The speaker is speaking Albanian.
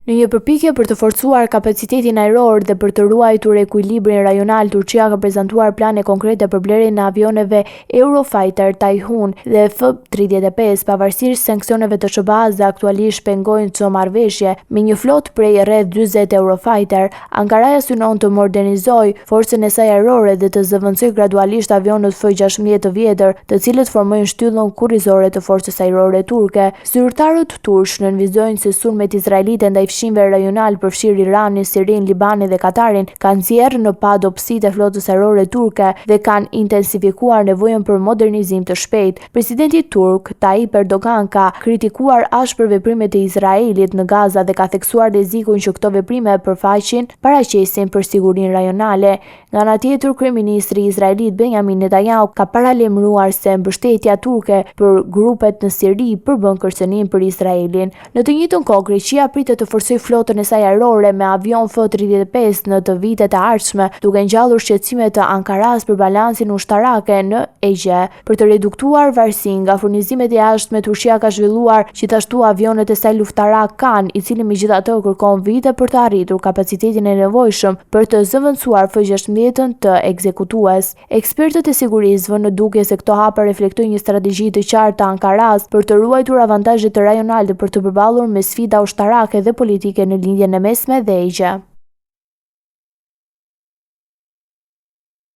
Në një përpikje për të forcuar kapacitetin ajror dhe për të ruajtur ekuilibrin rajonal, Turqia ka prezantuar plane konkrete për blerjen e avioneve Eurofighter Typhoon dhe F-35, pavarësisht sanksioneve të SBA-s dhe aktualisht pengojnë të marrëveshje me një flotë prej rreth 40 Eurofighter. Ankara synon të modernizojë forcën e saj ajrore dhe të zëvendësojë gradualisht avionët F-16 të vjetër, të cilët formojnë shtyllën kurrizore të forcës ajrore turke. Zyrtarët turq nënvizojnë se sulmet izraelite ndaj fshimve rajonal përfshirë Iranin, Sirin, Libanin dhe Katarin kanë nxjerrë në pa dobësitë e flotës ajrore turke dhe kanë intensifikuar nevojën për modernizim të shpejtë. Presidenti turk Tayyip Erdogan ka kritikuar ashpër veprimet e Izraelit në Gaza dhe ka theksuar rrezikun që këto veprime përfaqin paraqesin për sigurinë rajonale. Nga ana tjetër, kryeministri izraelit Benjamin Netanyahu ka paralajmëruar se mbështetja turke për grupet në Siri përbën kërcënim për Izraelin. Në të njëjtën kohë, Greqia pritet të forcojë flotën e saj ajrore me avion F-35 në të vitet e ardhshme, duke ngjallur shqetësimet të Ankaras për balancin ushtarake në Egje. Për të reduktuar varësinë nga furnizimet e jashtme, Turqia ka zhvilluar gjithashtu avionet e saj luftarak Kan, i cili megjithatë kërkon vite për të arritur kapacitetin e nevojshëm për të zëvendësuar F-16 të ekzekutues. Ekspertët e sigurisë vënë në dukje se këto hapa reflektojnë një strategji të qartë të Ankaras për të ruajtur avantazhet rajonale dhe për të përballur me sfida ushtarake dhe politike në lindjen e mesme dhe Egje.